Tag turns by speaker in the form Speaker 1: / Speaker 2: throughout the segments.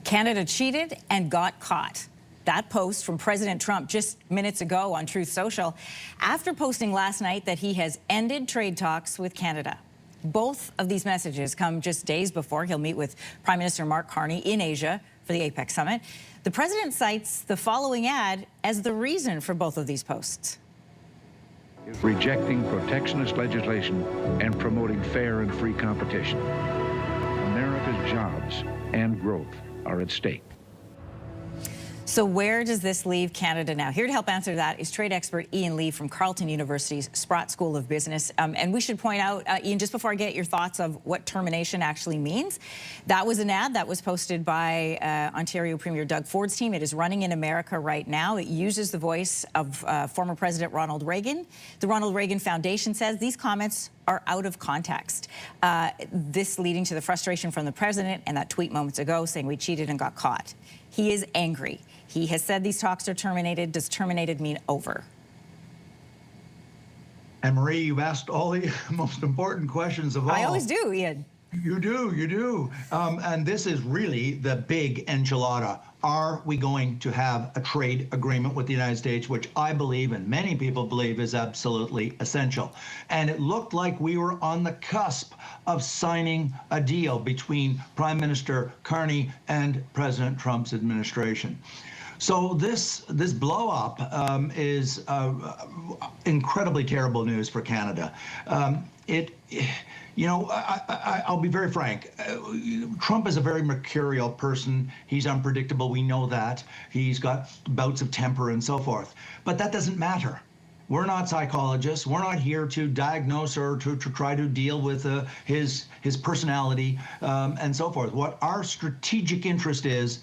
Speaker 1: Canada cheated and got caught. That post from President Trump just minutes ago on Truth Social, after posting last night that he has ended trade talks with Canada. Both of these messages come just days before he'll meet with Prime Minister Mark Carney in Asia for the APEC summit. The president cites the following ad as the reason for both of these posts.
Speaker 2: Rejecting protectionist legislation and promoting fair and free competition. America's jobs and growth are at stake.
Speaker 1: So where does this leave Canada now? Here to help answer that is trade expert Ian Lee from Carleton University's Sprott School of Business. And we should point out, Ian, just before I get your thoughts of what termination actually means, that was an ad that was posted by Ontario Premier Doug Ford's team. It is running in America right now. It uses the voice of former President Ronald Reagan. The Ronald Reagan Foundation says these comments are out of context. This leading to the frustration from the president and that tweet moments ago saying we cheated and got caught. He is angry. He has said these talks are terminated. Does terminated mean over?
Speaker 3: Anne-Marie, you've asked all the most important questions of all.
Speaker 1: I always do, Ian.
Speaker 3: You do. And this is really the big enchilada. Are we going to have a trade agreement with the United States, which I believe and many people believe is absolutely essential? And it looked like we were on the cusp of signing a deal between Prime Minister Carney and President Trump's administration. So this blow up is incredibly terrible news for Canada. I'll be very frank. Trump is a very mercurial person. He's unpredictable. We know that. He's got bouts of temper and so forth. But that doesn't matter. We're not psychologists. We're not here to diagnose or to try to deal with his personality and so forth. What our strategic interest is,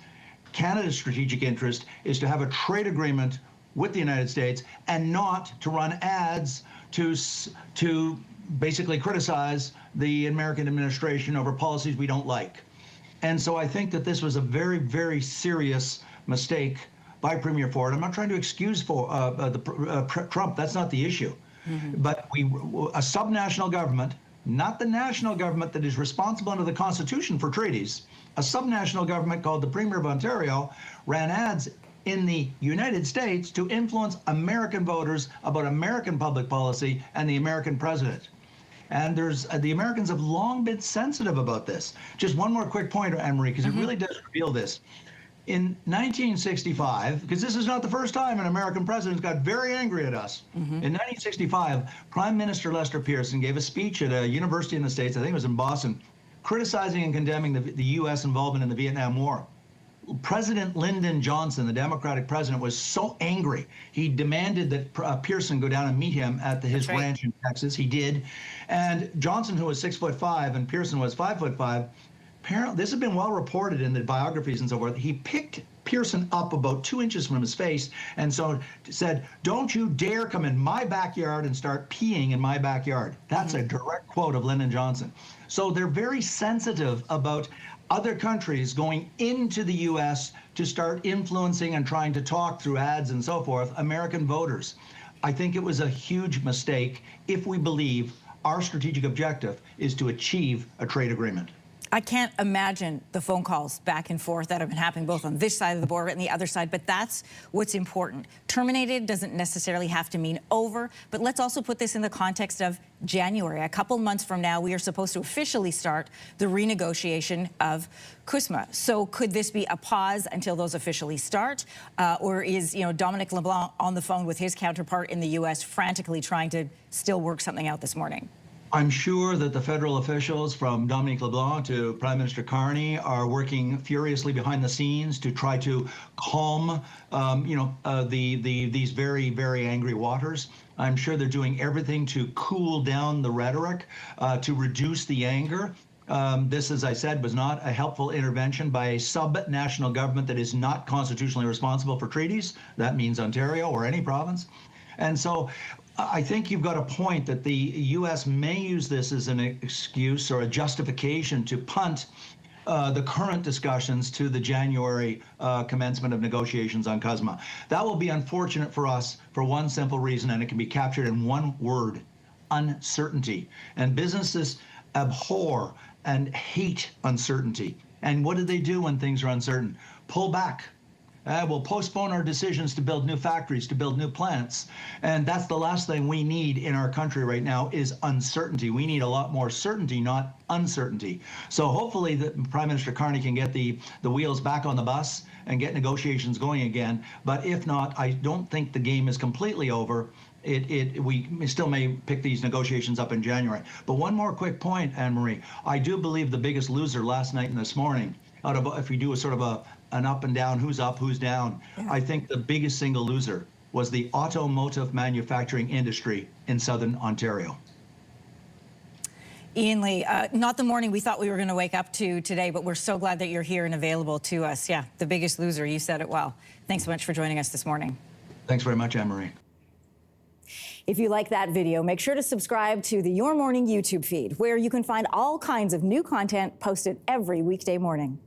Speaker 3: Canada's strategic interest, is to have a trade agreement with the United States and not to run ads to basically criticize the American administration over policies we don't like. And so I think that this was a very, very serious mistake by Premier Ford. I'm not trying to excuse Trump. That's not the issue. But a subnational government, not the national government that is responsible under the Constitution for treaties, a subnational government called the Premier of Ontario ran ads in the United States to influence American voters about American public policy and the American president. And the Americans have long been sensitive about this. Just one more quick point, Anne-Marie, because it really does reveal this. In 1965, because this is not the first time an American president got very angry at us. In 1965, Prime Minister Lester Pearson gave a speech at a university in the States, I think it was in Boston, criticizing and condemning the U.S. involvement in the Vietnam War. President Lyndon Johnson, the Democratic president, was so angry, he demanded that Pearson go down and meet him at his ranch in Texas. He did. And Johnson, who was 6'5" and Pearson was 5'5", apparently, this has been well reported in the biographies and so forth, he picked Pearson up about 2 inches from his face and so said, "Don't you dare come in my backyard and start peeing in my backyard." That's a direct quote of Lyndon Johnson. So they're very sensitive about other countries going into the U.S. to start influencing and trying to talk through ads and so forth American voters. I think it was a huge mistake if we believe our strategic objective is to achieve a trade agreement.
Speaker 1: I can't imagine the phone calls back and forth that have been happening both on this side of the border and the other side, but that's what's important. Terminated doesn't necessarily have to mean over, but let's also put this in the context of January. A couple months from now, we are supposed to officially start the renegotiation of CUSMA. So could this be a pause until those officially start? Or is Dominic LeBlanc on the phone with his counterpart in the U.S. frantically trying to still work something out this morning?
Speaker 3: I'm sure that the federal officials, from Dominic LeBlanc to Prime Minister Carney, are working furiously behind the scenes to try to calm, these very, very angry waters. I'm sure they're doing everything to cool down the rhetoric, to reduce the anger. This, as I said, was not a helpful intervention by a sub-national government that is not constitutionally responsible for treaties. That means Ontario or any province. And so I think you've got a point that the U.S. may use this as an excuse or a justification to punt the current discussions to the January commencement of negotiations on CUSMA. That will be unfortunate for us for one simple reason, and it can be captured in one word: uncertainty. And businesses abhor and hate uncertainty. And what do they do when things are uncertain? Pull back. We'll postpone our decisions to build new factories, to build new plants. And that's the last thing we need in our country right now is uncertainty. We need a lot more certainty, not uncertainty. So hopefully Prime Minister Carney can get the wheels back on the bus and get negotiations going again. But if not, I don't think the game is completely over. We still may pick these negotiations up in January. But one more quick point, Anne-Marie. I do believe the biggest loser last night and this morning, out of if we do a sort of an up and down, who's up, who's down, I think the biggest single loser was the automotive manufacturing industry in Southern Ontario.
Speaker 1: Ian Lee, not the morning we thought we were going to wake up to today, but we're so glad that you're here and available to us. Yeah, the biggest loser, you said it well. Thanks so much for joining us this morning.
Speaker 3: Thanks very much, Anne-Marie.
Speaker 4: If you like that video, make sure to subscribe to the Your Morning YouTube feed, where you can find all kinds of new content posted every weekday morning.